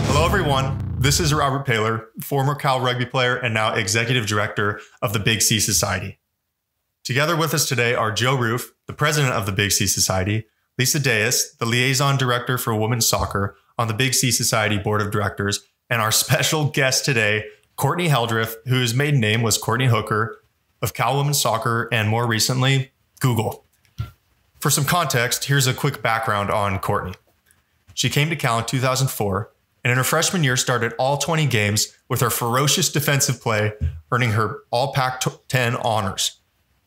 Hello, everyone. This is Robert Paylor, former Cal rugby player and now executive director of the Big C Society. Together with us today are Joe Roof, the president of the Big C Society, Lisa Deas, the liaison director for women's soccer on the Big C Society board of directors, and our special guest today, Courtney Heldreth, whose maiden name was Courtney Hooker of Cal Women's Soccer and more recently, Google. For some context, here's a quick background on Courtney. She came to Cal in 2004 and in her freshman year started all 20 games with her ferocious defensive play, earning her all Pac-10 honors.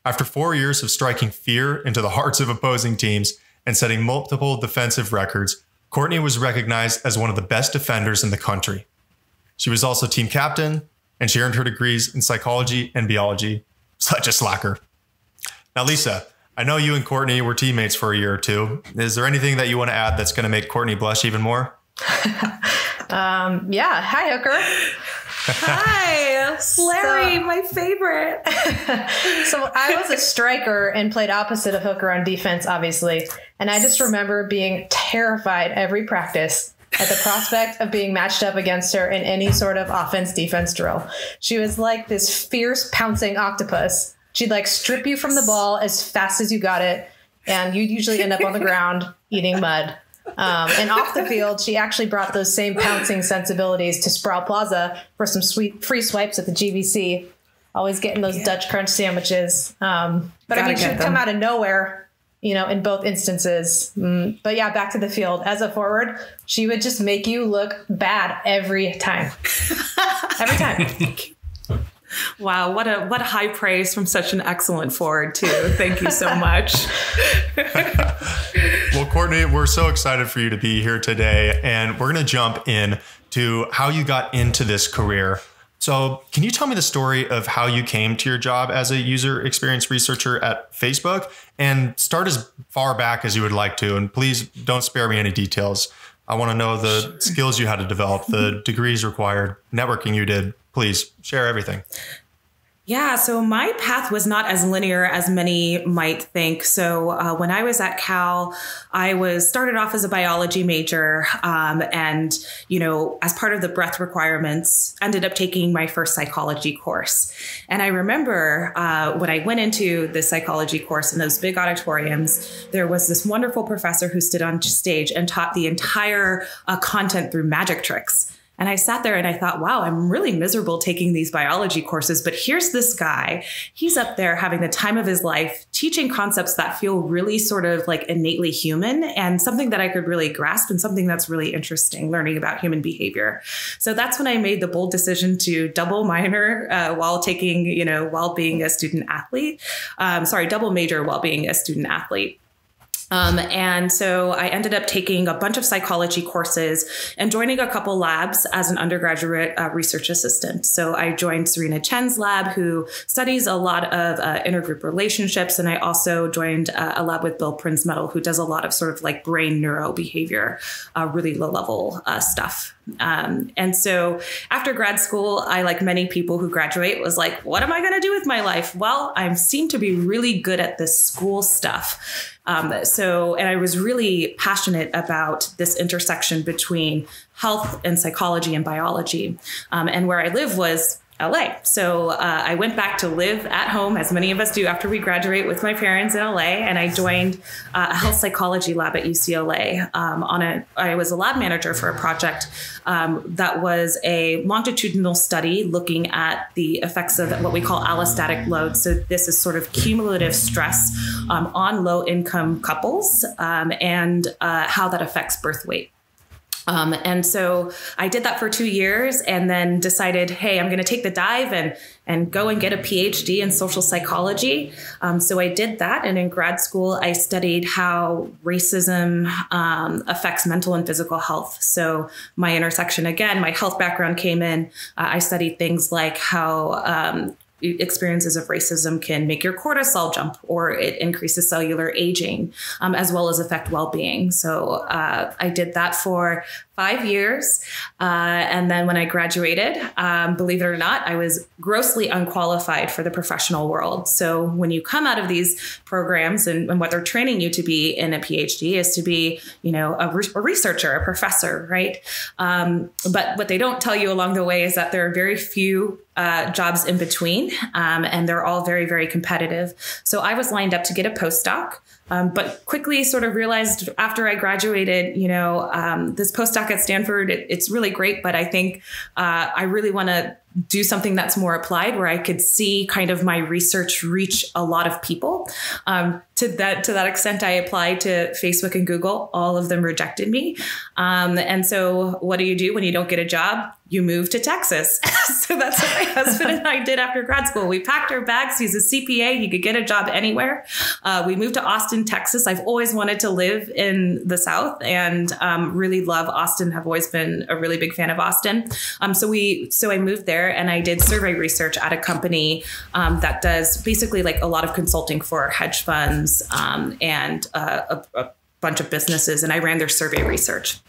After 4 years of striking fear into the hearts of opposing teams and setting multiple defensive records, Courtney was recognized as one of the best defenders in the country. She was also team captain, and she earned her degrees in psychology and biology. Such a slacker. Now, Lisa, I know you and Courtney were teammates for a year or two. Is there anything that you want to add that's going to make Courtney blush even more? Yeah. Hi, Hooker. Hi, Larry, my favorite. So I was a striker and played opposite of Hooker on defense, obviously. And I just remember being terrified every practice at the prospect of being matched up against her in any sort of offense-defense drill. She was like this fierce pouncing octopus. She'd like strip you from the ball as fast as you got it. And you'd usually end up on the ground eating mud. And off the field, she actually brought those same pouncing sensibilities to Sproul Plaza for some sweet free swipes at the GVC. Always getting those Dutch Crunch sandwiches. But I mean, she'd come out of nowhere, you know, in both instances. But yeah, back to the field. As a forward, she would just make you look bad every time. Every time. Wow, what a high praise from such an excellent forward, too. Thank you so much. Well, Courtney, we're so excited for you to be here today, and we're going to jump in to how you got into this career. So can you tell me the story of how you came to your job as a user experience researcher at Facebook, and start as far back as you would like to, and please don't spare me any details. I want to know the skills you had to develop, the degrees required, networking you did. Please share everything. Yeah, so my path was not as linear as many might think. So when I was at Cal, I started off as a biology major and, you know, as part of the breadth requirements, ended up taking my first psychology course. And I remember when I went into the psychology course in those big auditoriums, there was this wonderful professor who stood on stage and taught the entire content through magic tricks. And I sat there and I thought, wow, I'm really miserable taking these biology courses. But here's this guy. He's up there having the time of his life, teaching concepts that feel really sort of like innately human and something that I could really grasp and something that's really interesting, learning about human behavior. So that's when I made the bold decision to double minor while taking, you know, while being a student athlete. Double major while being a student athlete. And so I ended up taking a bunch of psychology courses and joining a couple labs as an undergraduate research assistant. So I joined Serena Chen's lab, who studies a lot of intergroup relationships. And I also joined a lab with Bill Prinsmetal, who does a lot of sort of like brain neurobehavior, really low level stuff. And so after grad school, I, like many people who graduate, was like, what am I going to do with my life? Well, I seem to be really good at this school stuff. And I was really passionate about this intersection between health and psychology and biology. And where I live was LA. So I went back to live at home, as many of us do after we graduate, with my parents in LA. And I joined a health psychology lab at UCLA. I was a lab manager for a project that was a longitudinal study looking at the effects of what we call allostatic load. So this is sort of cumulative stress on low income couples and how that affects birth weight. And so I did that for 2 years and then decided, hey, I'm going to take the dive and go and get a PhD in social psychology. So I did that. And in grad school, I studied how racism affects mental and physical health. So my intersection, again, my health background came in. I studied things like how experiences of racism can make your cortisol jump, or it increases cellular aging, as well as affect well-being. So I did that for 5 years. And then when I graduated, believe it or not, I was grossly unqualified for the professional world. So when you come out of these programs, and what they're training you to be in a PhD is to be, a researcher, a professor, right? But what they don't tell you along the way is that there are very few jobs in between, and they're all very, very competitive. So I was lined up to get a postdoc, but quickly sort of realized after I graduated, this postdoc at Stanford, it's really great, but I think I really want to do something that's more applied, where I could see kind of my research reach a lot of people. To that extent, I applied to Facebook and Google. All of them rejected me. And so what do you do when you don't get a job? You move to Texas. So that's what my husband and I did after grad school. We packed our bags. He's a CPA. He could get a job anywhere. We moved to Austin, Texas. I've always wanted to live in the South, and really love Austin. Have always been a really big fan of Austin. So I moved there, and I did survey research at a company that does basically like a lot of consulting for hedge funds and a bunch of businesses. And I ran their survey research.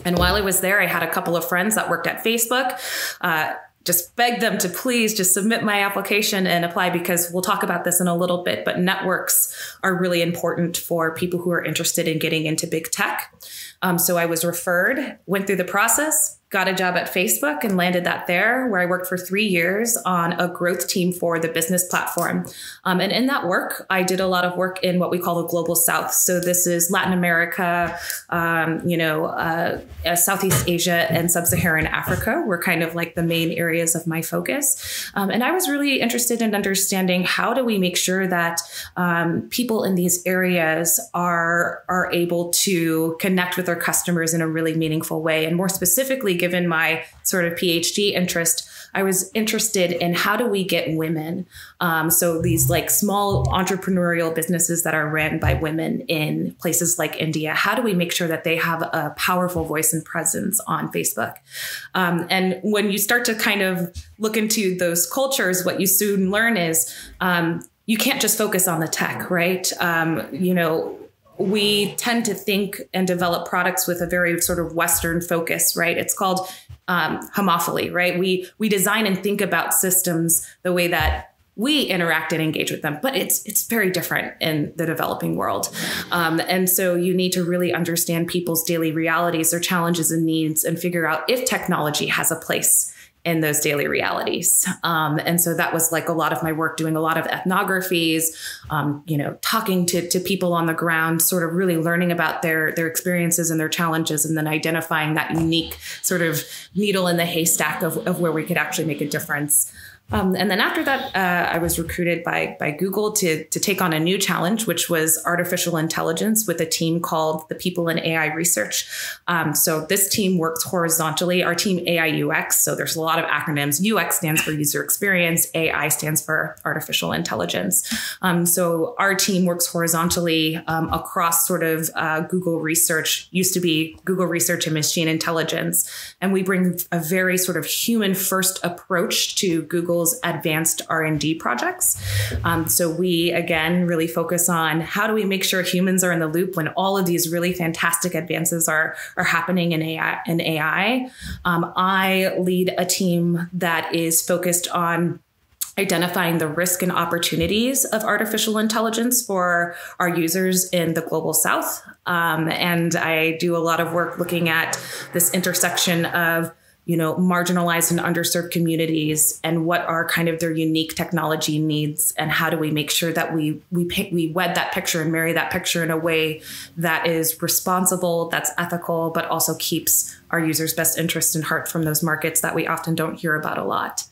And while I was there, I had a couple of friends that worked at Facebook. Just begged them to please just submit my application and apply, because we'll talk about this in a little bit, but networks are really important for people who are interested in getting into big tech. So I was referred, went through the process, got a job at Facebook, and landed that there, where I worked for 3 years on a growth team for the business platform. And in that work, I did a lot of work in what we call the global South. So this is Latin America, Southeast Asia, and Sub-Saharan Africa were kind of like the main areas of my focus. And I was really interested in understanding, how do we make sure that people in these areas are able to connect with their customers in a really meaningful way. And more specifically, given my sort of PhD interest, I was interested in how do we get women. So these like small entrepreneurial businesses that are ran by women in places like India, how do we make sure that they have a powerful voice and presence on Facebook? And when you start to kind of look into those cultures, what you soon learn is you can't just focus on the tech, right? We tend to think and develop products with a very sort of Western focus, right? It's called homophily, right? We design and think about systems the way that we interact and engage with them, but it's very different in the developing world. And so you need to really understand people's daily realities, their challenges and needs, and figure out if technology has a place in those daily realities. And so that was like a lot of my work, doing a lot of ethnographies, talking to people on the ground, sort of really learning about their experiences and their challenges, and then identifying that unique sort of needle in the haystack of where we could actually make a difference. And then after that, I was recruited by Google to take on a new challenge, which was artificial intelligence, with a team called the People in AI Research. So this team works horizontally. Our team AIUX, so there's a lot of acronyms. UX stands for user experience. AI stands for artificial intelligence. So our team works horizontally across sort of Google Research, used to be Google Research and Machine Intelligence. And we bring a very sort of human first approach to Google's advanced R&D projects. So we, again, really focus on how do we make sure humans are in the loop when all of these really fantastic advances are happening in AI. I lead a team that is focused on identifying the risk and opportunities of artificial intelligence for our users in the global South. And I do a lot of work looking at this intersection of marginalized and underserved communities, and what are kind of their unique technology needs, and how do we make sure that we wed that picture and marry that picture in a way that is responsible, that's ethical, but also keeps our users' best interest in heart from those markets that we often don't hear about a lot.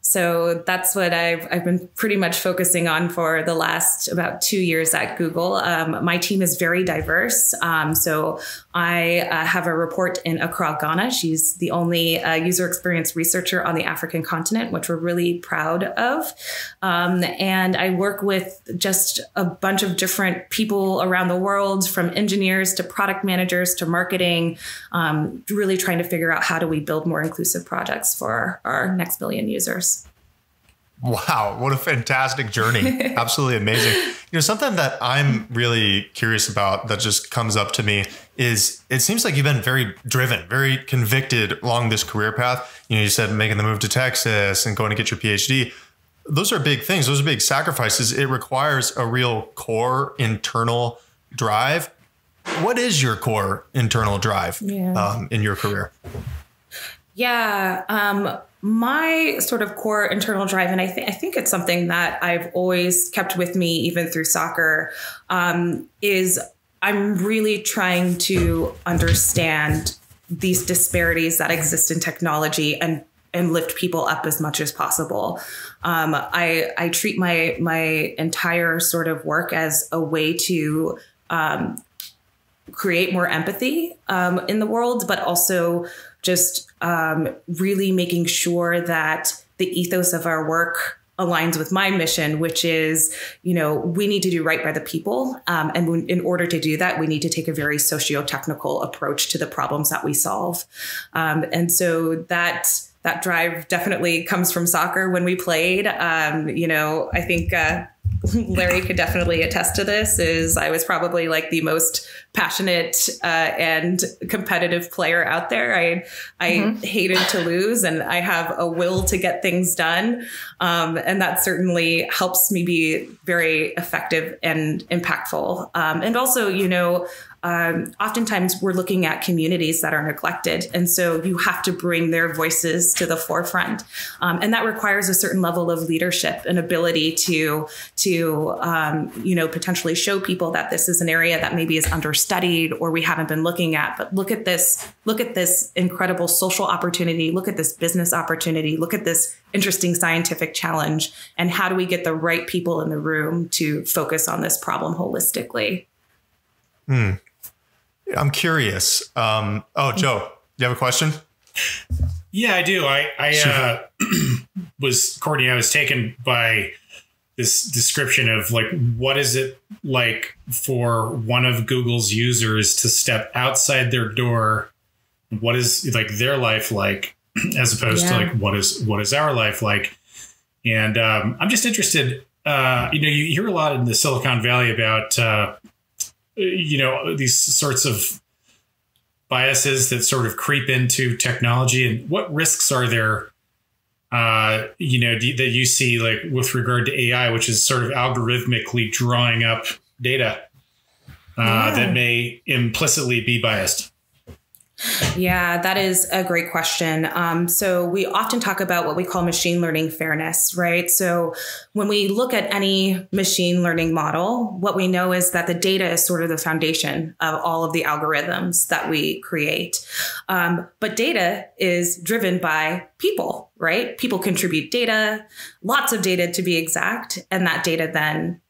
So that's what I've been pretty much focusing on for the last about 2 years at Google. My team is very diverse. So I have a report in Accra, Ghana. She's the only user experience researcher on the African continent, which we're really proud of. And I work with just a bunch of different people around the world, from engineers to product managers to marketing, really trying to figure out how do we build more inclusive projects for our next billion users. Wow, what a fantastic journey. Absolutely amazing. Something that I'm really curious about that just comes up to me is it seems like you've been very driven, very convicted along this career path. You said making the move to Texas and going to get your PhD. Those are big things. Those are big sacrifices. It requires a real core internal drive. What is your core internal drive in your career? Yeah. My sort of core internal drive, and I think it's something that I've always kept with me, even through soccer, is I'm really trying to understand these disparities that exist in technology and lift people up as much as possible. I treat my entire sort of work as a way to create more empathy in the world, but also just really making sure that the ethos of our work aligns with my mission, which is, we need to do right by the people. And in order to do that, we need to take a very socio-technical approach to the problems that we solve. And so that drive definitely comes from soccer when we played. I think Larry could definitely attest to this, is I was probably like the most passionate and competitive player out there. I hated to lose, and I have a will to get things done. And that certainly helps me be very effective and impactful. And also, oftentimes we're looking at communities that are neglected. And so you have to bring their voices to the forefront. And that requires a certain level of leadership and ability to potentially show people that this is an area that maybe is understudied or we haven't been looking at. But look at this incredible social opportunity. Look at this business opportunity. Look at this interesting scientific challenge. And how do we get the right people in the room to focus on this problem holistically? I'm curious. Joe, you have a question? Yeah, I do. I Courtney, I was taken by this description of like, what is it like for one of Google's users to step outside their door? What is like their life like, as opposed to like, what is our life like? And I'm just interested, you hear a lot in the Silicon Valley about, these sorts of biases that sort of creep into technology, and what risks are there, that you see, like with regard to AI, which is sort of algorithmically drawing up data that may implicitly be biased? Yeah, that is a great question. So we often talk about what we call machine learning fairness, right? So when we look at any machine learning model, what we know is that the data is sort of the foundation of all of the algorithms that we create. But data is driven by people, right? People contribute data, lots of data to be exact. And that data then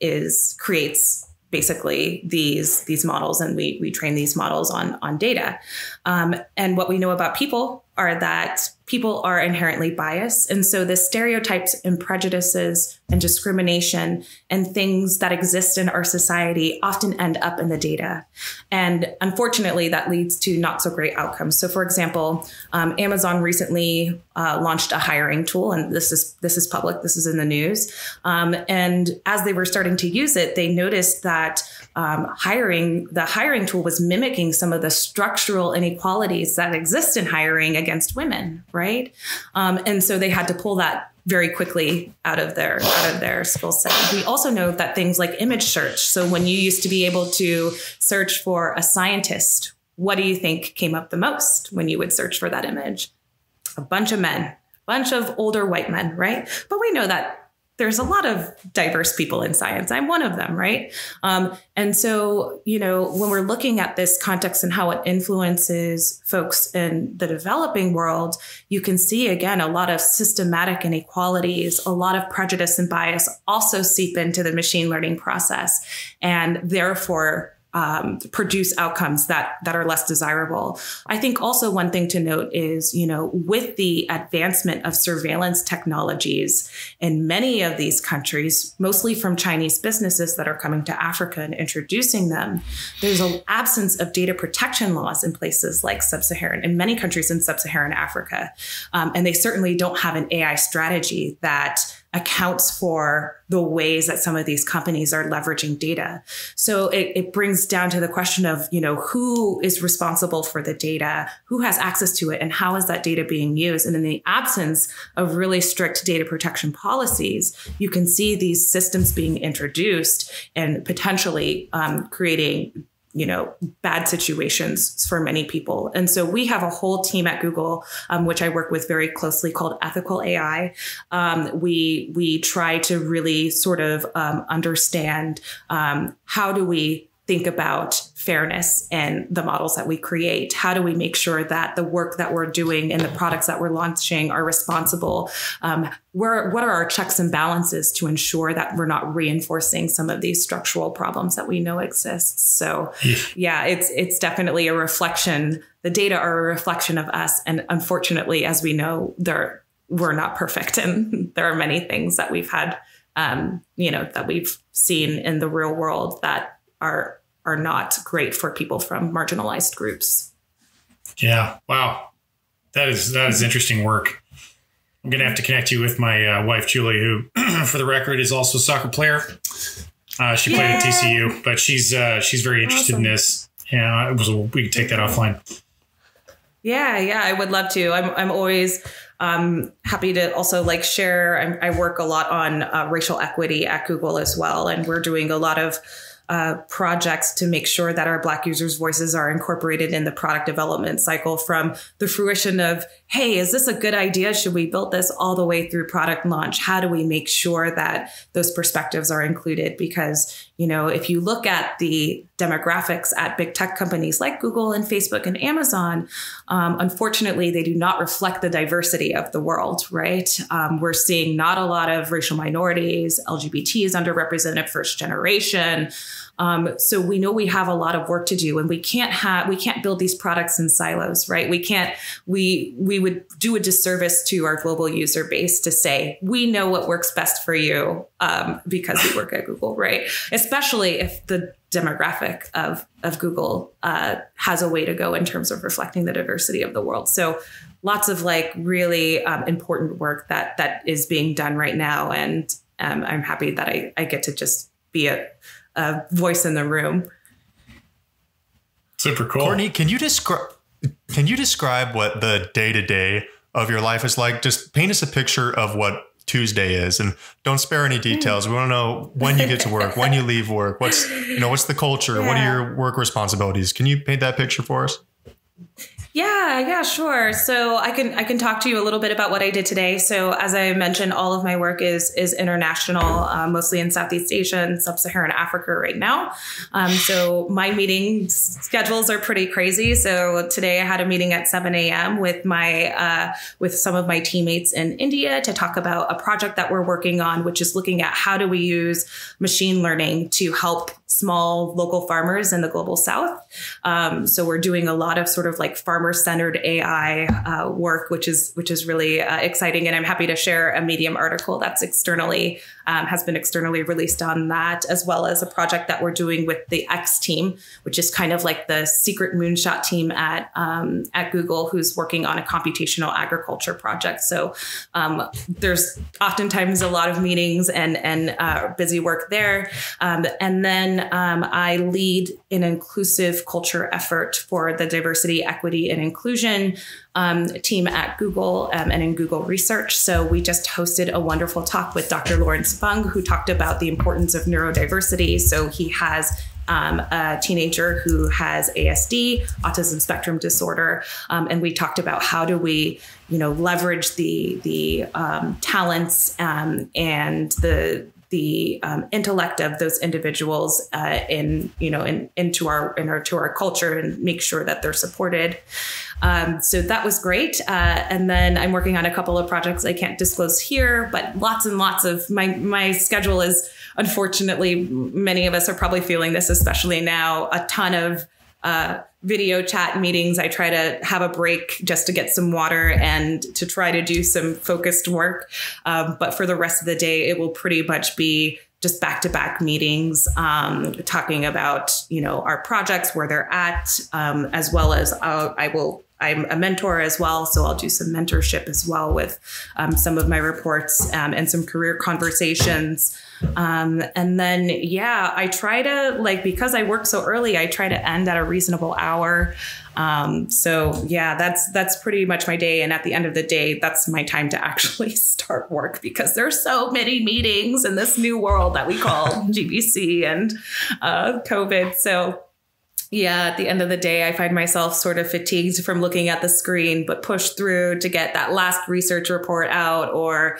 creates basically these models, and we train these models on data. And what we know about people are that people are inherently biased. And so the stereotypes and prejudices and discrimination and things that exist in our society often end up in the data. And unfortunately, that leads to not so great outcomes. So for example, Amazon recently launched a hiring tool, and this is public, this is in the news. And as they were starting to use it, they noticed that the hiring tool was mimicking some of the structural inequalities that exist in hiring against women, right? And so they had to pull that very quickly out of their skill set. We also know that things like image search. So when you used to be able to search for a scientist, what do you think came up the most when you would search for that image? A bunch of men, a bunch of older white men, right? But we know that there's a lot of diverse people in science. I'm one of them, right? And so, when we're looking at this context and how it influences folks in the developing world, you can see, again, a lot of systematic inequalities, a lot of prejudice and bias also seep into the machine learning process, and therefore produce outcomes that are less desirable. I think also one thing to note is, with the advancement of surveillance technologies in many of these countries, mostly from Chinese businesses that are coming to Africa and introducing them, there's an absence of data protection laws in places like in many countries in sub-Saharan Africa. And they certainly don't have an AI strategy that accounts for the ways that some of these companies are leveraging data. So it brings down to the question of, who is responsible for the data, who has access to it, and how is that data being used? And in the absence of really strict data protection policies, you can see these systems being introduced and potentially creating bad situations for many people. And so we have a whole team at Google, which I work with very closely, called Ethical AI. We try to really sort of understand how do we think about fairness in the models that we create? How do we make sure that the work that we're doing and the products that we're launching are responsible? What are our checks and balances to ensure that we're not reinforcing some of these structural problems that we know exist? So yeah, it's definitely a reflection. The data are a reflection of us. And unfortunately, as we know, we're not perfect. And there are many things that we've had, that we've seen in the real world that are not great for people from marginalized groups. Yeah. Wow. That is interesting work. I'm going to have to connect you with my wife, Julie, who, for the record, is also a soccer player. She played at TCU, but she's very interested in this. Yeah. We could take that offline. Yeah. I would love to. I'm always happy to also share. I work a lot on racial equity at Google as well. And we're doing a lot of projects to make sure that our Black users' voices are incorporated in the product development cycle, from the fruition of, hey, is this a good idea? Should we build this, all the way through product launch? How do we make sure that those perspectives are included? Because, if you look at the demographics at big tech companies like Google and Facebook and Amazon, unfortunately, they do not reflect the diversity of the world, right? We're seeing not a lot of racial minorities, LGBT is underrepresented, first generation. So we know we have a lot of work to do, and we can't build these products in silos, right? We would do a disservice to our global user base to say, we know what works best for you, because we work at Google, right? Especially if the demographic of Google has a way to go in terms of reflecting the diversity of the world. So lots of really important work that is being done right now. And I'm happy that I get to just be a voice in the room. Super cool. Courtney, can you describe what the day-to-day of your life is like? Just paint us a picture of what Tuesday is, and don't spare any details. We want to know when you get to work, when you leave work, what's the culture, what are your work responsibilities? Can you paint that picture for us? Yeah, sure. So I can talk to you a little bit about what I did today. So as I mentioned, all of my work is international, mostly in Southeast Asia and Sub-Saharan Africa right now. So my meeting schedules are pretty crazy. So today I had a meeting at 7 a.m. with some of my teammates in India to talk about a project that we're working on, which is looking at how do we use machine learning to help small local farmers in the global South. So we're doing a lot of sort of farmer-centered AI work, which is really exciting. And I'm happy to share a Medium article that's has been externally released on that, as well as a project that we're doing with the X team, which is kind of like the secret moonshot team at Google, who's working on a computational agriculture project. So there's oftentimes a lot of meetings and busy work there. And then I lead an inclusive culture effort for the diversity, equity, and inclusion team at Google and in Google Research. So we just hosted a wonderful talk with Dr. Lawrence Fung, who talked about the importance of neurodiversity. So he has a teenager who has ASD, autism spectrum disorder. And we talked about how do we, leverage the talents and the intellect of those individuals into our culture and make sure that they're supported. So that was great. And then I'm working on a couple of projects I can't disclose here, but lots and lots of my schedule is, unfortunately, many of us are probably feeling this, especially now, a ton of video chat meetings. I try to have a break just to get some water and to try to do some focused work. But for the rest of the day, it will pretty much be just back-to-back meetings, talking about, our projects, where they're at, as well as I will I'm a mentor as well, so I'll do some mentorship as well with some of my reports and some career conversations. And then, yeah, I try to, because I work so early, I try to end at a reasonable hour. So yeah, that's pretty much my day. And at the end of the day, that's my time to actually start work, because there's so many meetings in this new world that we call GBC and COVID. So yeah, at the end of the day, I find myself sort of fatigued from looking at the screen, but push through to get that last research report out, or,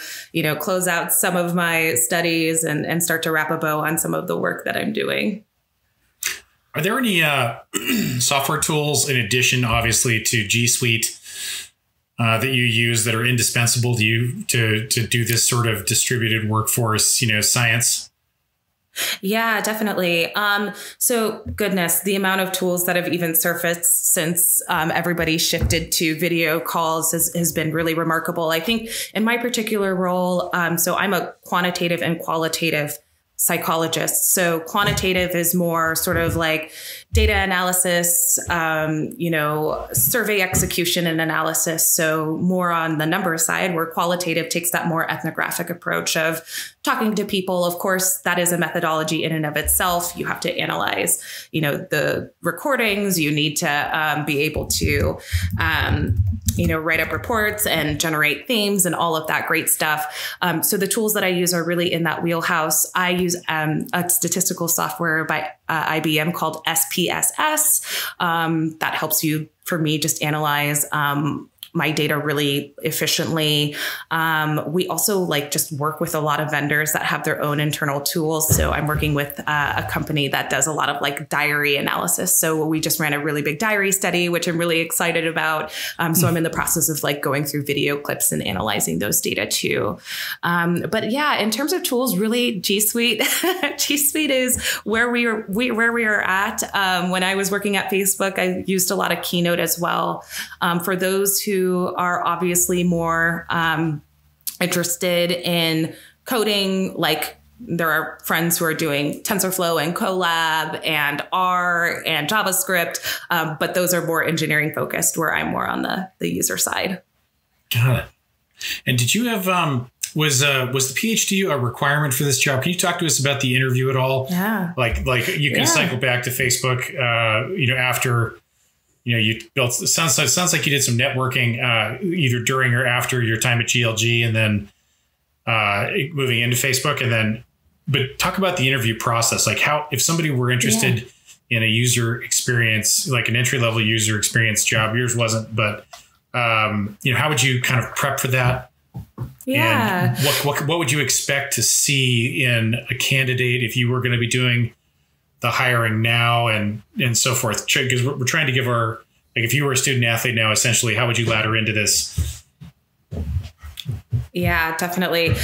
close out some of my studies and start to wrap a bow on some of the work that I'm doing. Are there any software tools, in addition, obviously, to G Suite that you use that are indispensable to you to do this sort of distributed workforce, science? Yeah, definitely. So goodness, the amount of tools that have even surfaced since everybody shifted to video calls has been really remarkable. I think in my particular role, so I'm a quantitative and qualitative psychologist. So quantitative is more sort of like data analysis, survey execution and analysis. So more on the number side, where qualitative takes that more ethnographic approach of talking to people. Of course, that is a methodology in and of itself. You have to analyze, the recordings. You need to be able to, write up reports and generate themes and all of that great stuff. So the tools that I use are really in that wheelhouse. I use a statistical software by IBM called SPSS. That helps you, for me, just analyze my data really efficiently. We also just work with a lot of vendors that have their own internal tools. So I'm working with a company that does a lot of diary analysis. So we just ran a really big diary study, which I'm really excited about. So I'm in the process of going through video clips and analyzing those data too. But yeah, in terms of tools, really G Suite, G Suite is where we are at. When I was working at Facebook, I used a lot of Keynote as well. For those who are obviously more interested in coding, there are friends who are doing TensorFlow and Colab and R and JavaScript, but those are more engineering focused, where I'm more on the user side. Got it. And did you have was the Ph.D. a requirement for this job? Can you talk to us about the interview at all? Yeah. You can cycle back to Facebook, after. You built. It sounds like you did some networking either during or after your time at GLG, and then moving into Facebook, and then. But talk about the interview process. If somebody were interested in a user experience, an entry level user experience job, yours wasn't, but how would you kind of prep for that? Yeah. And what would you expect to see in a candidate if you were going to be doing the hiring now and so forth? Because we're trying to give if you were a student athlete now, essentially, how would you ladder into this? Yeah, definitely.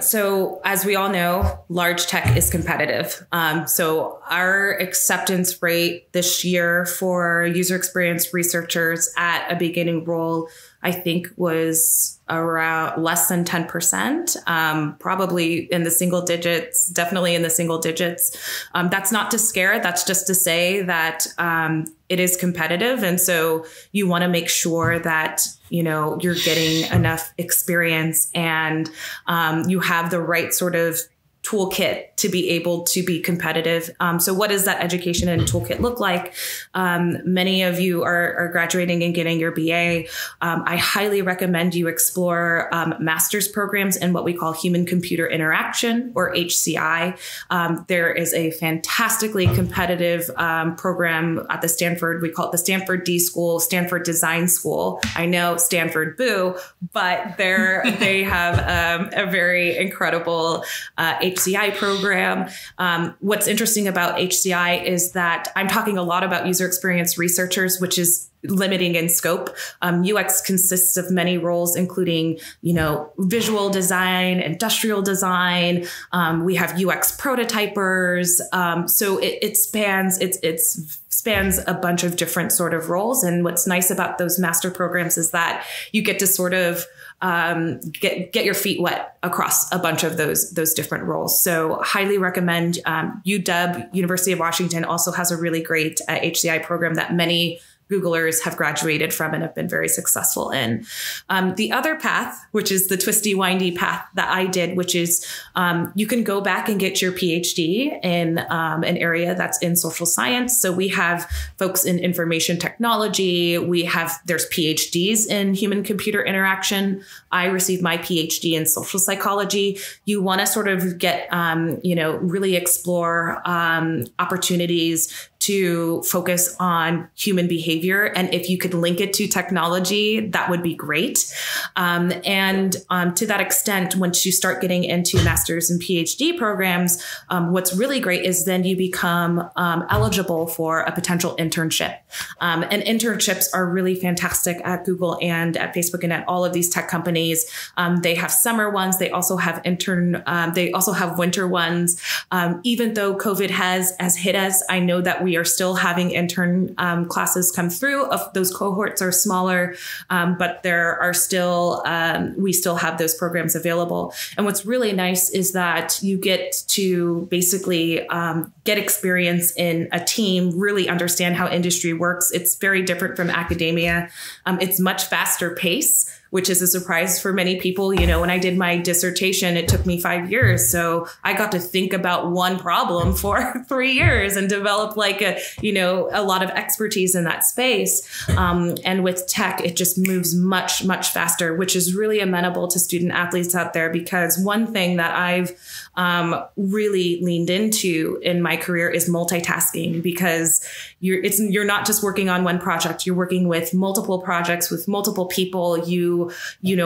So as we all know, large tech is competitive. So our acceptance rate this year for user experience researchers at a beginning role, I think, was around less than 10%, probably in the single digits, definitely in the single digits. That's not to scare. That's just to say that it is competitive. And so you want to make sure that, you're getting enough experience and you have the right sort of toolkit to be able to be competitive. So what does that education and toolkit look like? Many of you are graduating and getting your BA. I highly recommend you explore master's programs in what we call human computer interaction, or HCI. There is a fantastically competitive program at the Stanford. We call it the Stanford D School, Stanford Design School. I know Stanford, boo, but they have a very incredible HCI program. What's interesting about HCI is that I'm talking a lot about user experience researchers, which is limiting in scope. UX consists of many roles, including, visual design, industrial design. We have UX prototypers. So it spans a bunch of different sort of roles. And what's nice about those master programs is that you get to sort of get your feet wet across a bunch of those different roles. So highly recommend UW, University of Washington also has a really great HCI program that many Googlers have graduated from and have been very successful in. The other path, which is the twisty, windy path that I did, which is you can go back and get your PhD in an area that's in social science. So we have folks in information technology. There's PhDs in human computer interaction. I received my PhD in social psychology. You want to sort of get, really explore opportunities to focus on human behavior. And if you could link it to technology, that would be great. To that extent, once you start getting into master's and PhD programs, what's really great is then you become eligible for a potential internship. And internships are really fantastic at Google and at Facebook and at all of these tech companies. They have summer ones. They also have winter ones. Even though COVID has hit us, I know that we are still having intern classes come through. Those cohorts are smaller, but there are still, we still have those programs available. And what's really nice is that you get to basically get experience in a team, really understand how industry works. It's very different from academia. It's much faster pace, which is a surprise for many people. You know, when I did my dissertation, it took me 5 years. So I got to think about one problem for 3 years and develop a lot of expertise in that space. And with tech, it just moves much, much faster, which is really amenable to student athletes out there, because one thing that I've really leaned into in my career is multitasking, because you're not just working on one project, you're working with multiple projects with multiple people. You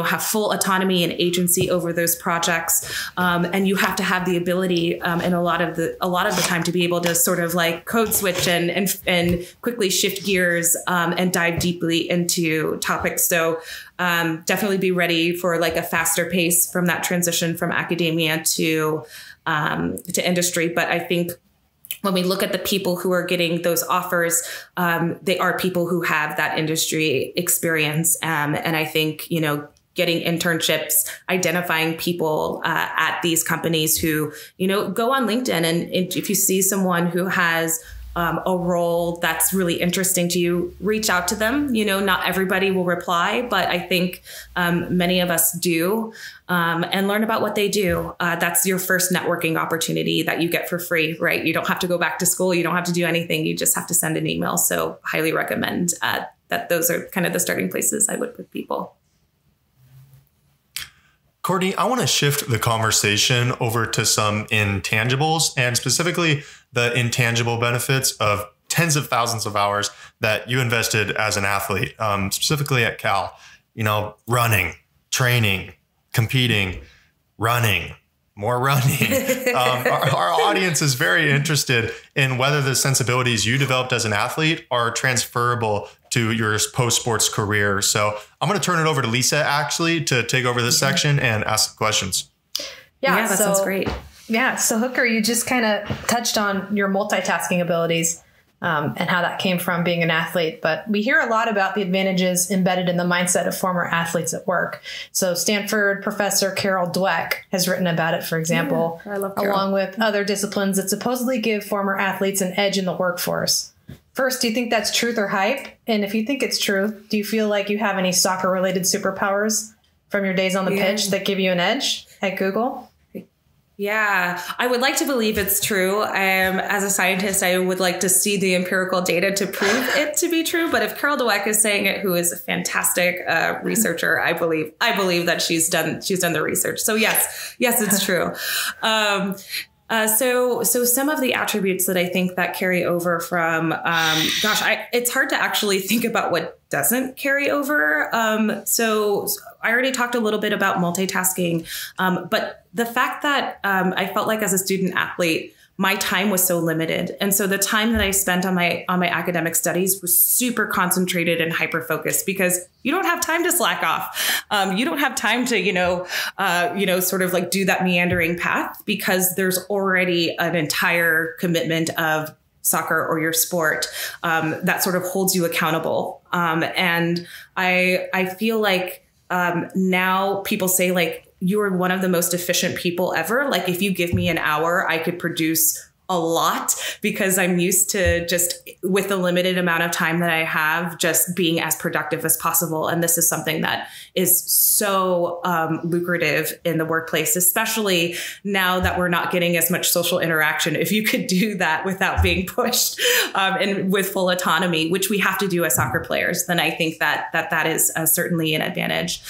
have full autonomy and agency over those projects. And you have to have the ability and a lot of the time to be able to sort of like code switch and quickly shift gears and dive deeply into topics. So definitely be ready for like a faster pace from that transition from academia to industry. But I think when we look at the people who are getting those offers, they are people who have that industry experience. And I think, getting internships, identifying people at these companies who, go on LinkedIn. And if you see someone who has a role that's really interesting to you, reach out to them. Not everybody will reply, but I think many of us do, and learn about what they do. That's your first networking opportunity that you get for free, right? You don't have to go back to school. You don't have to do anything. You just have to send an email. So highly recommend that those are kind of the starting places I would put people. Courtney, I want to shift the conversation over to some intangibles, and specifically the intangible benefits of tens of thousands of hours that you invested as an athlete, specifically at Cal. Running, training, competing, running, more running. Our audience is very interested in whether the sensibilities you developed as an athlete are transferable to your post-sports career. So I'm going to turn it over to Lisa, actually, to take over this section and ask the questions. Yeah, that sounds great. Yeah. So Hooker, you just kind of touched on your multitasking abilities and how that came from being an athlete. But we hear a lot about the advantages embedded in the mindset of former athletes at work. So Stanford professor Carol Dweck has written about it, for example, I love Carol. Along with other disciplines that supposedly give former athletes an edge in the workforce. First, do you think that's truth or hype? And if you think it's true, do you feel like you have any soccer-related superpowers from your days on the pitch that give you an edge at Google? Yeah, I would like to believe it's true. As a scientist, I would like to see the empirical data to prove it to be true. But if Carol Dweck is saying it, who is a fantastic researcher, I believe that she's done the research. So yes, it's true. So some of the attributes that I think that carry over from, it's hard to actually think about what doesn't carry over. So I already talked a little bit about multitasking, but the fact that I felt like as a student athlete, my time was so limited. And so the time that I spent on my academic studies was super concentrated and hyper focused, because you don't have time to slack off. You don't have time to, sort of like do that meandering path, because there's already an entire commitment of soccer or your sport that sort of holds you accountable. And I feel like now people say like, you are one of the most efficient people ever. Like if you give me an hour, I could produce a lot because I'm used to just with the limited amount of time that I have, just being as productive as possible. And this is something that is so lucrative in the workplace, especially now that we're not getting as much social interaction. If you could do that without being pushed and with full autonomy, which we have to do as soccer players, then I think that is certainly an advantage.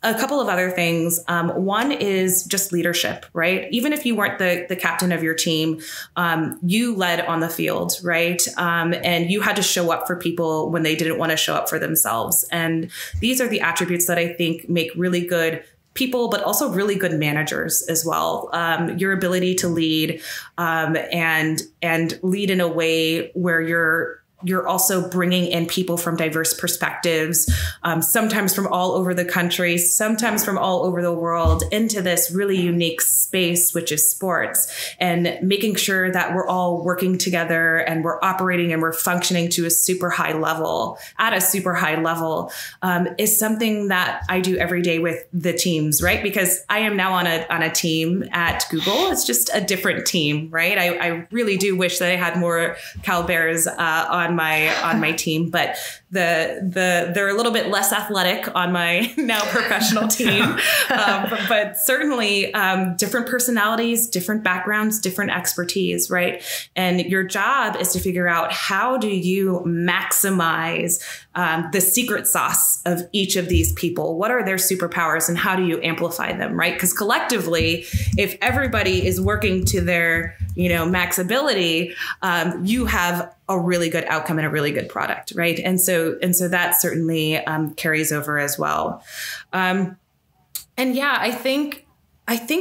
A couple of other things. One is just leadership, right? Even if you weren't the captain of your team, you led on the field, right? And you had to show up for people when they didn't want to show up for themselves. And these are the attributes that I think make really good people, but also really good managers as well. Your ability to lead and lead in a way where you're also bringing in people from diverse perspectives, sometimes from all over the country, sometimes from all over the world, into this really unique space, which is sports, and making sure that we're all working together and we're operating and we're functioning to a super high level, is something that I do every day with the teams, right? Because I am now on a team at Google. It's just a different team, right? I really do wish that I had more Cal Bears on my team, but they're a little bit less athletic on my now professional team, but certainly different personalities, different backgrounds, different expertise, right? And your job is to figure out how do you maximize the secret sauce of each of these people? What are their superpowers and how do you amplify them, right? Because collectively, if everybody is working to their max ability, you have a really good outcome and a really good product, right? And so that certainly carries over as well. And yeah, I think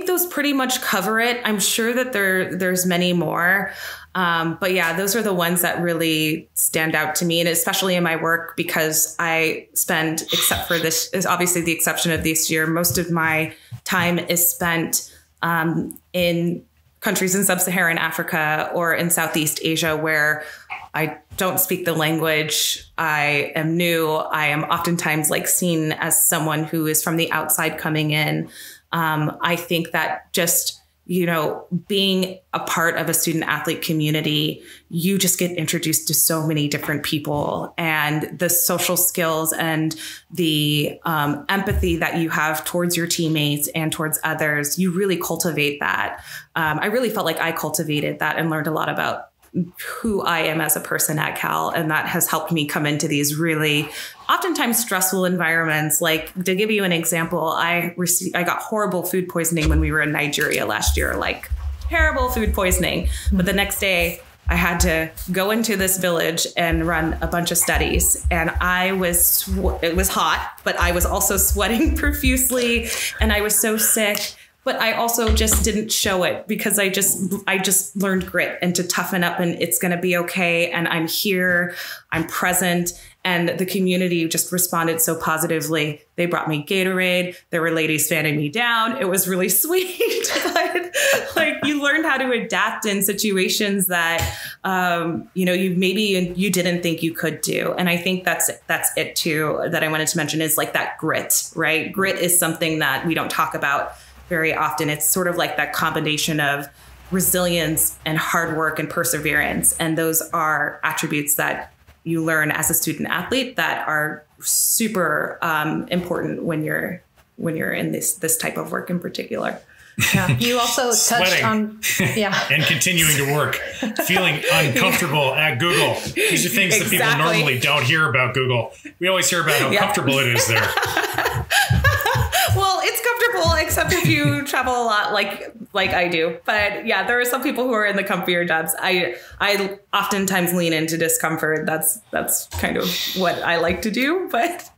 those pretty much cover it. I'm sure that there's many more. But yeah, those are the ones that really stand out to me. And especially in my work, because I spend, except for this is obviously the exception of this year, most of my time is spent in countries in sub-Saharan Africa or in Southeast Asia, where I don't speak the language. I am new. I am oftentimes seen as someone who is from the outside coming in. I think that just, being a part of a student athlete community, you just get introduced to so many different people, and the social skills and the empathy that you have towards your teammates and towards others, you really cultivate that. I really felt like I cultivated that and learned a lot about who I am as a person at Cal. And that has helped me come into these really oftentimes stressful environments. Like, to give you an example, I got horrible food poisoning when we were in Nigeria last year, terrible food poisoning. But the next day I had to go into this village and run a bunch of studies, and it was hot, but I was also sweating profusely and I was so sick. But I also just didn't show it because I just learned grit and to toughen up, and it's going to be okay. And I'm here, I'm present. And the community just responded so positively. They brought me Gatorade. There were ladies fanning me down. It was really sweet. But you learned how to adapt in situations that, you didn't think you could do. And I think that's it too, that I wanted to mention is that grit, right? Grit is something that we don't talk about very often. It's sort of like that combination of resilience and hard work and perseverance. And those are attributes that you learn as a student athlete that are super important when you're in this type of work in particular. Yeah. You also touched on, and continuing to work, feeling uncomfortable at Google. These are things that people normally don't hear about Google. We always hear about how comfortable it is there. Well, it's comfortable, except if you travel a lot like I do. But yeah, there are some people who are in the comfier jobs. I oftentimes lean into discomfort. That's kind of what I like to do. But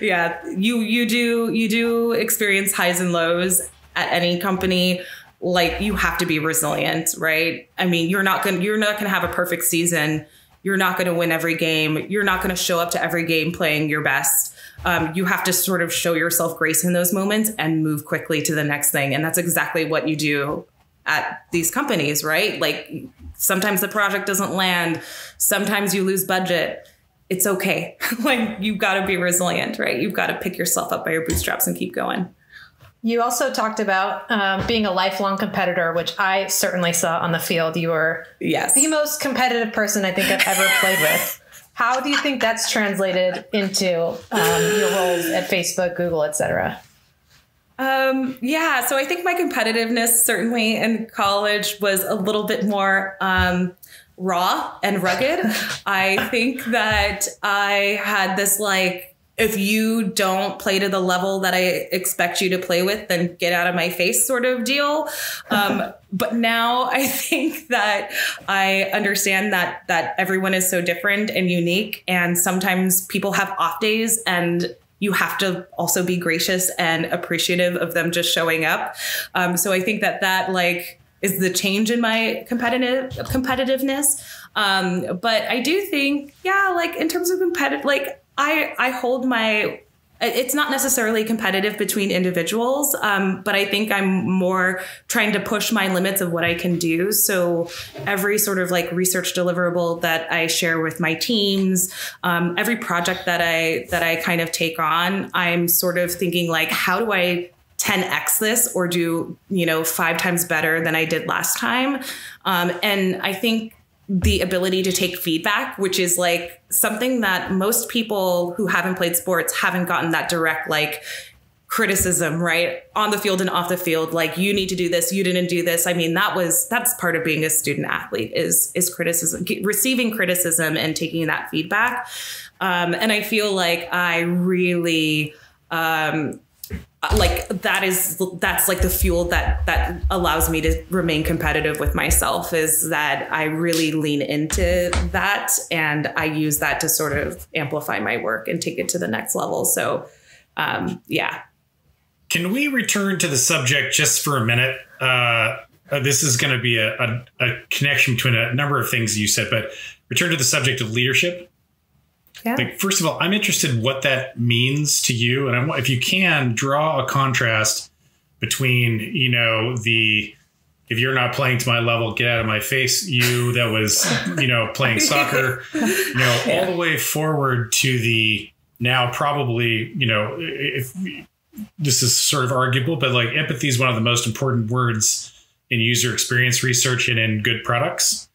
yeah, you do experience highs and lows at any company. You have to be resilient, right? I mean, you're not gonna have a perfect season. You're not going to win every game. You're not going to show up to every game playing your best. You have to sort of show yourself grace in those moments and move quickly to the next thing. And that's exactly what you do at these companies, right? Sometimes the project doesn't land. Sometimes you lose budget. It's okay. You've got to be resilient, right? You've got to pick yourself up by your bootstraps and keep going. You also talked about being a lifelong competitor, which I certainly saw on the field. You were the most competitive person I think I've ever played with. How do you think that's translated into your roles at Facebook, Google, et cetera? So I think my competitiveness certainly in college was a little bit more raw and rugged. I think that I had this if you don't play to the level that I expect you to play with, then get out of my face sort of deal. But now I think that I understand that everyone is so different and unique. And sometimes people have off days, and you have to also be gracious and appreciative of them just showing up. So I think that is the change in my competitiveness. But I do think, in terms of competitive, I hold it's not necessarily competitive between individuals, but I think I'm more trying to push my limits of what I can do. So every sort of research deliverable that I share with my teams, every project that I kind of take on, I'm sort of thinking how do I 10x this or do, 5 times better than I did last time. And I think the ability to take feedback, which is something that most people who haven't played sports haven't gotten that direct, criticism, right? On the field and off the field. You need to do this. You didn't do this. I mean, that's part of being a student athlete is criticism, receiving criticism and taking that feedback. And I feel I really, that's the fuel that allows me to remain competitive with myself, is that I really lean into that, and I use that to sort of amplify my work and take it to the next level. So, Can we return to the subject just for a minute? This is going to be a connection between a number of things you said, but return to the subject of leadership. Yeah. First of all, I'm interested in what that means to you. And if you can draw a contrast between, if you're not playing to my level, get out of my face, you that was, playing soccer, all the way forward to the now probably, if this is sort of arguable, but empathy is one of the most important words in user experience research and in good products.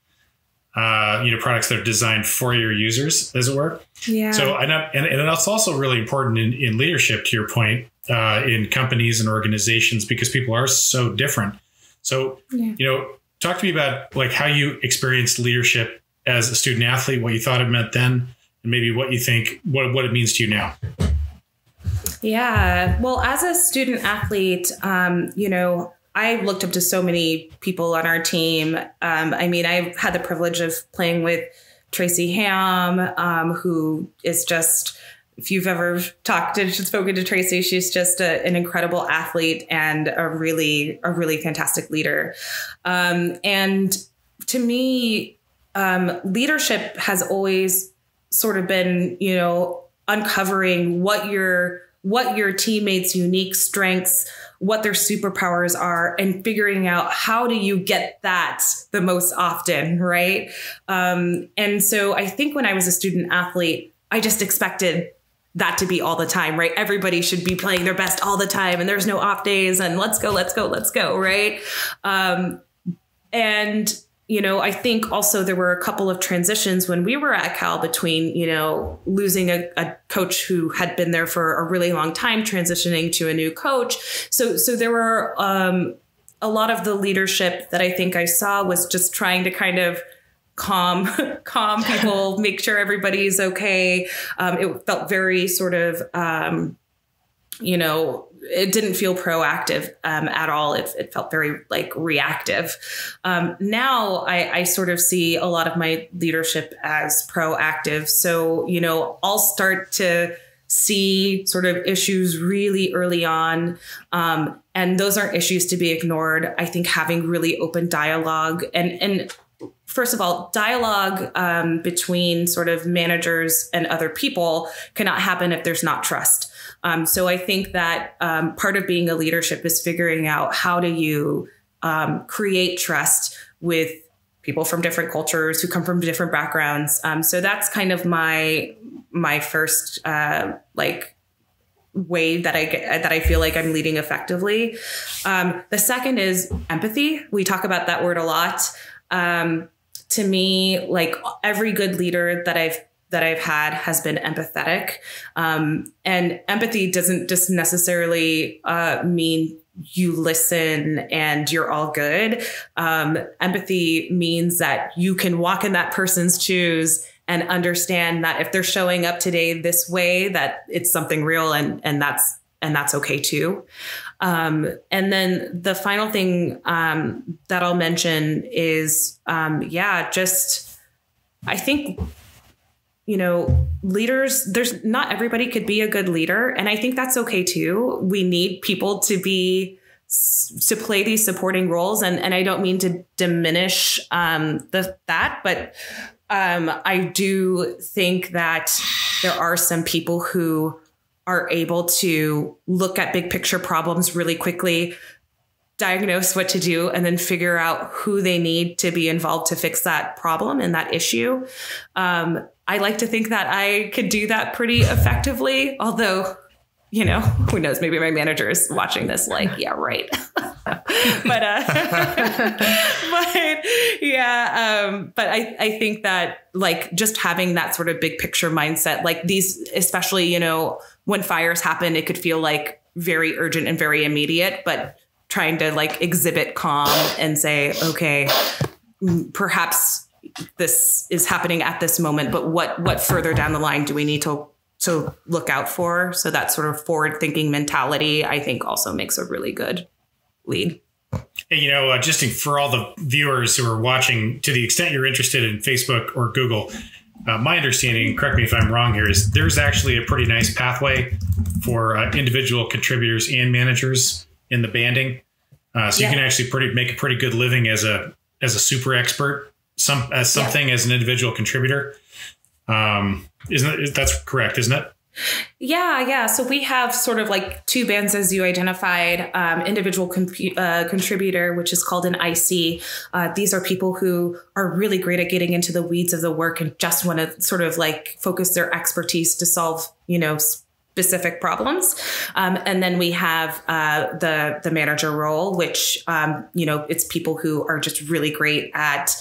Products that are designed for your users, as it were. Yeah. So, and that's also really important in leadership, to your point, in companies and organizations, because people are so different. So, talk to me about how you experienced leadership as a student athlete, what you thought it meant then, and maybe what you think, what it means to you now. Yeah. Well, as a student athlete, I looked up to so many people on our team. I had the privilege of playing with Tracy Ham, who is just, if you've ever spoken to Tracy, she's just an incredible athlete and a really fantastic leader. And to me, leadership has always sort of been, uncovering what your teammates' unique strengths, what their superpowers are, and figuring out how do you get that the most often, right? And so I think when I was a student athlete, I just expected that to be all the time, right? Everybody should be playing their best all the time, and there's no off days, and let's go, right? I think also there were a couple of transitions when we were at Cal between, losing a coach who had been there for a really long time, transitioning to a new coach. So there were a lot of the leadership that I think I saw was just trying to kind of calm people, make sure everybody's okay. It felt very sort of, it didn't feel proactive at all. It felt very reactive. Now I sort of see a lot of my leadership as proactive. So, I'll start to see sort of issues really early on. And those aren't issues to be ignored. I think having really open dialogue and first of all, dialogue between sort of managers and other people cannot happen if there's not trust. So I think that part of being a leadership is figuring out how do you create trust with people from different cultures who come from different backgrounds. So that's kind of my first way that I feel like I'm leading effectively. The second is empathy. We talk about that word a lot. To me, like every good leader that I've had has been empathetic. And empathy doesn't just necessarily mean you listen and you're all good. Empathy means that you can walk in that person's shoes and understand that if they're showing up today this way, that it's something real and that's okay too. And then the final thing that I'll mention is, just I think, leaders, not everybody could be a good leader. And I think that's okay too. We need people to play these supporting roles. And I don't mean to diminish that, but I do think that there are some people who are able to look at big picture problems really quickly, diagnose what to do, and then figure out who they need to be involved to fix that problem and that issue. I like to think that I could do that pretty effectively, although, who knows, maybe my manager is watching this like, yeah, right. but I think that like just having that sort of big picture mindset, like these, especially, when fires happen, it could feel like very urgent and very immediate, but trying to like exhibit calm and say, okay, perhaps this is happening at this moment, but what further down the line do we need to look out for? So that sort of forward thinking mentality, I think also makes a really good lead. Hey, just for all the viewers who are watching, to the extent you're interested in Facebook or Google, my understanding, correct me if I'm wrong here, is there's actually a pretty nice pathway for individual contributors and managers in the banding. So you can actually make a pretty good living as a super expert, as an individual contributor. That's correct, isn't it? Yeah. So we have sort of like two bands, as you identified, individual contributor, which is called an IC. These are people who are really great at getting into the weeds of the work and just want to sort of like focus their expertise to solve, specific problems. And then we have the manager role, which, it's people who are just really great at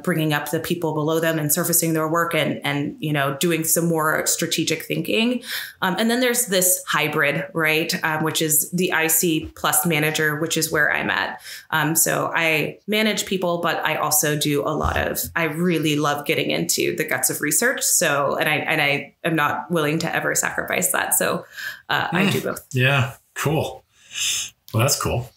bringing up the people below them and surfacing their work and doing some more strategic thinking. And then there's this hybrid, right, which is the IC plus manager, which is where I'm at. So I manage people, but I also do I really love getting into the guts of research. So, and I am not willing to ever sacrifice that. So I do both. Yeah. Cool. Well, that's cool.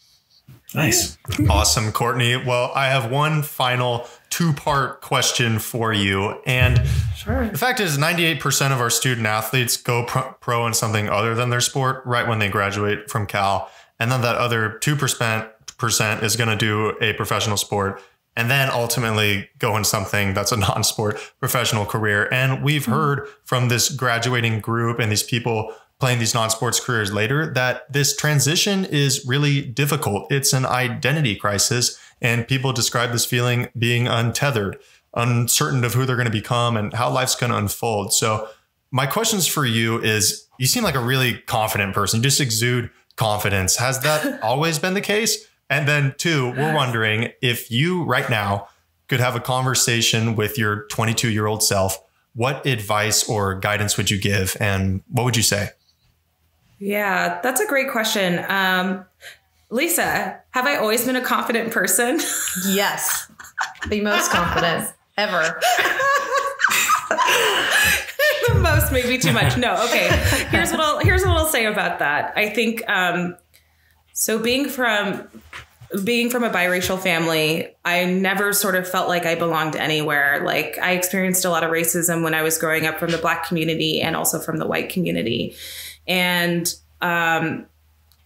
Nice. Awesome, Courtney. Well, I have one final two-part question for you. And the fact is 98% of our student athletes go pro in something other than their sport right when they graduate from Cal. And then that other 2% is going to do a professional sport and then ultimately go in something that's a non-sport professional career. And we've heard from this graduating group and these people playing these non-sports careers later that this transition is really difficult. It's an identity crisis, and people describe this feeling being untethered, uncertain of who they're going to become and how life's going to unfold. So my questions for you is, you seem like a really confident person. You just exude confidence. Has that always been the case? And then two, we're wondering if you right now could have a conversation with your 22-year-old self, what advice or guidance would you give? And what would you say? Yeah, that's a great question. Lisa, have I always been a confident person? Yes. The most confident ever. The most, maybe too much. No. Okay. Here's what I'll say about that. I think, so being from a biracial family, I never sort of felt like I belonged anywhere. Like I experienced a lot of racism when I was growing up from the Black community and also from the white community. And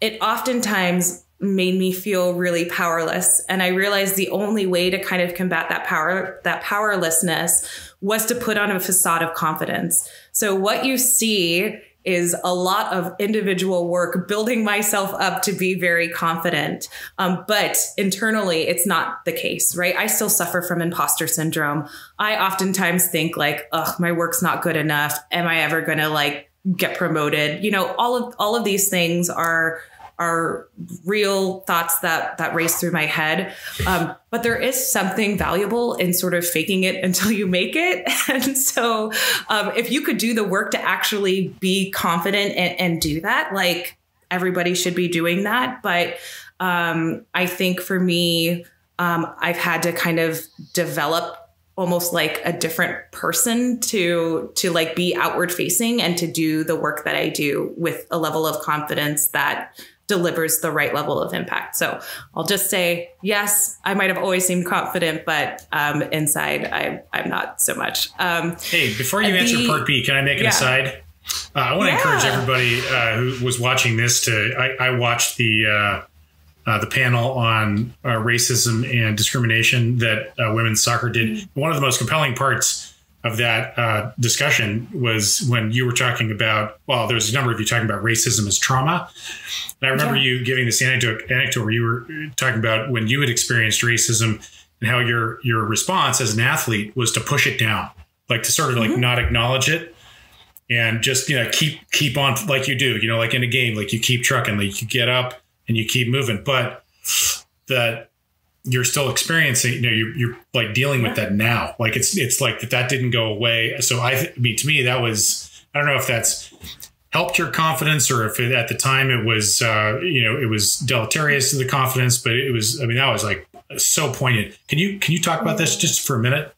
it oftentimes made me feel really powerless. And I realized the only way to kind of combat that powerlessness was to put on a facade of confidence. So what you see is a lot of individual work building myself up to be very confident. But internally, it's not the case, right? I still suffer from imposter syndrome. I oftentimes think like, oh, my work's not good enough. Am I ever going to like get promoted. You know, all of these things are real thoughts that race through my head. But there is something valuable in sort of faking it until you make it. And so if you could do the work to actually be confident and do that, like everybody should be doing that. But I think for me, I've had to kind of develop almost like a different person to like be outward facing and to do the work that I do with a level of confidence that delivers the right level of impact. So I'll just say, yes, I might have always seemed confident, but inside I'm not so much. Hey, before you answer part B, can I make an aside? I want to encourage everybody who was watching this I watched the panel on racism and discrimination that women's soccer did. One of the most compelling parts of that discussion was when you were talking about, well, there's a number of you talking about racism as trauma. And I remember you giving this anecdote where you were talking about when you had experienced racism and how your response as an athlete was to push it down, like to sort of like not acknowledge it and just, keep on like you do, like in a game, like you keep trucking, like you get up and you keep moving, but that you're still experiencing, you're like dealing with that now. Like it's like that didn't go away. So I mean, to me, that was, I don't know if that's helped your confidence or if at the time it was, it was deleterious to the confidence, but it was, I mean, that was like so poignant. Can you talk about this just for a minute?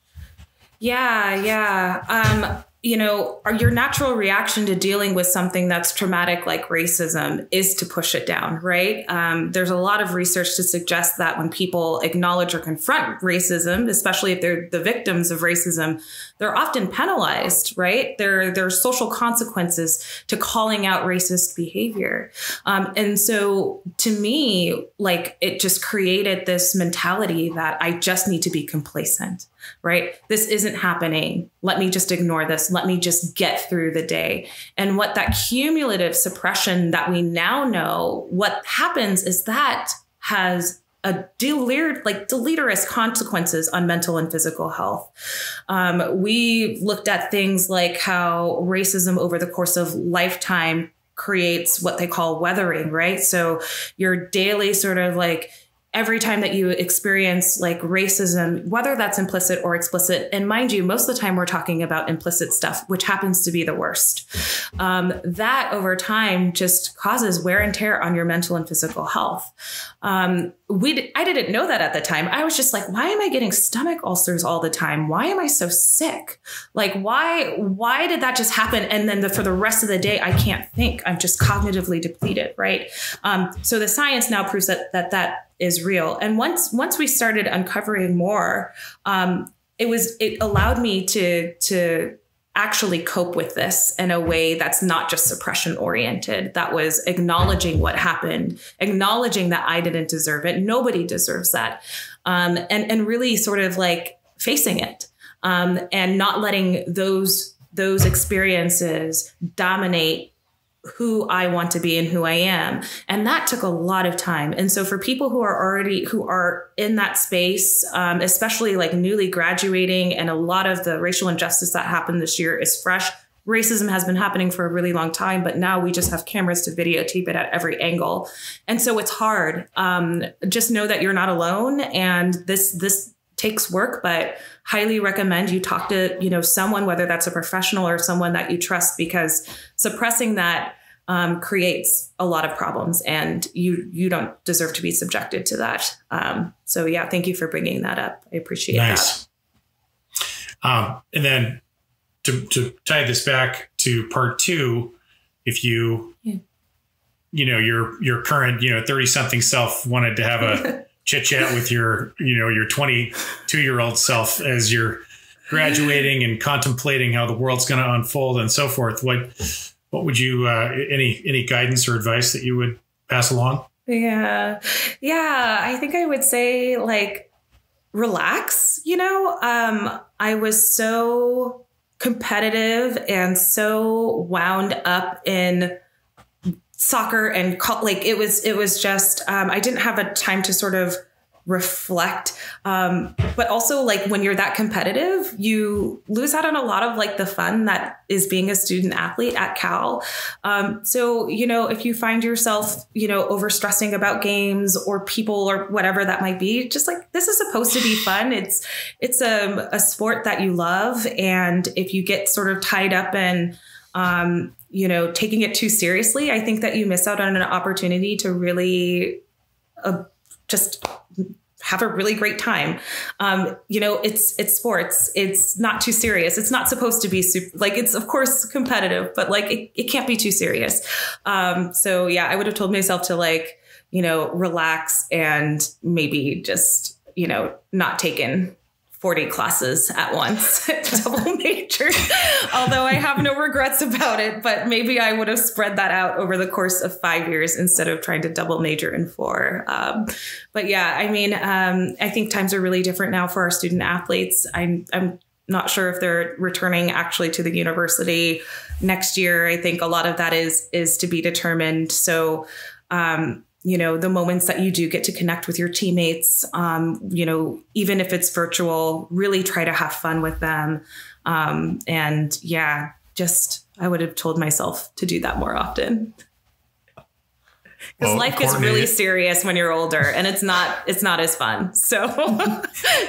Yeah. Your natural reaction to dealing with something that's traumatic like racism is to push it down, right? There's a lot of research to suggest that when people acknowledge or confront racism, especially if they're the victims of racism, they're often penalized, right? There are social consequences to calling out racist behavior. And so to me, like it just created this mentality that I just need to be complacent, right? This isn't happening. Let me just ignore this. Let me just get through the day. And what that cumulative suppression that we now know, what happens is that has a deleterious consequences on mental and physical health. We looked at things like how racism over the course of lifetime creates what they call weathering, right? So your daily sort of like every time that you experience like racism, whether that's implicit or explicit, and mind you, most of the time we're talking about implicit stuff, which happens to be the worst. That over time just causes wear and tear on your mental and physical health. I didn't know that at the time. I was just like, why am I getting stomach ulcers all the time? Why am I so sick? Like, why did that just happen? And then for the rest of the day, I can't think. I'm just cognitively depleted, right? So the science now proves that is real. And once we started uncovering more, it allowed me to actually cope with this in a way that's not just suppression oriented. That was acknowledging what happened, acknowledging that I didn't deserve it. Nobody deserves that. And really sort of like facing it, and not letting those experiences dominate who I want to be and who I am. And that took a lot of time. And so for people who are in that space, especially like newly graduating, and a lot of the racial injustice that happened this year is fresh. Racism has been happening for a really long time, but now we just have cameras to videotape it at every angle. And so it's hard. Just know that you're not alone. And this takes work, but highly recommend you talk to, someone, whether that's a professional or someone that you trust, because suppressing that creates a lot of problems, and you don't deserve to be subjected to that. So yeah, thank you for bringing that up. I appreciate that. And then to tie this back to part two, if your current, 30 something self wanted to have a chit chat with your 22-year-old self as you're graduating and contemplating how the world's going to unfold and so forth, what would you, any guidance or advice that you would pass along? Yeah. I think I would say like, relax, I was so competitive and so wound up in soccer and like it was just I didn't have a time to sort of reflect. But also like when you're that competitive, you lose out on a lot of like the fun that is being a student athlete at Cal. So, you know, if you find yourself, you know, over stressing about games or people or whatever that might be, just like, this is supposed to be fun. It's a sport that you love. And if you get sort of tied up in, you know, taking it too seriously, I think that you miss out on an opportunity to really just have a really great time. You know, it's sports. It's not too serious. It's not supposed to be super, like, it's of course competitive, but like it can't be too serious. So yeah, I would have told myself to like, you know, relax and maybe just, you know, not take in 40 classes at once, double major, although I have no regrets about it, but maybe I would have spread that out over the course of 5 years instead of trying to double major in 4. But yeah, I mean, I think times are really different now for our student athletes. I'm not sure if they're returning actually to the university next year. I think a lot of that is to be determined. So, you know, the moments that you do get to connect with your teammates, you know, even if it's virtual, really try to have fun with them. And yeah, just, I would have told myself to do that more often. Because life gets really serious when you're older and it's not as fun. So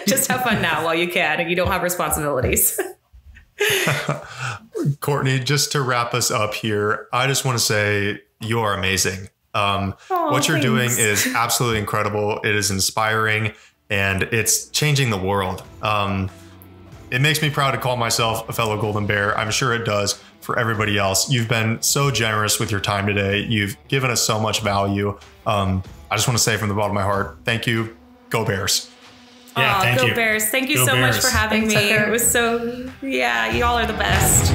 just have fun now while you can and you don't have responsibilities. Courtney, just to wrap us up here, I just want to say you are amazing. What you're doing is absolutely incredible. It is inspiring and it's changing the world. It makes me proud to call myself a fellow Golden Bear. I'm sure it does for everybody else. You've been so generous with your time today. You've given us so much value. I just want to say from the bottom of my heart, thank you. Go Bears. Yeah, thank you. Go Bears. Thank you Go so Bears. much for having me. It was so, yeah, y'all are the best.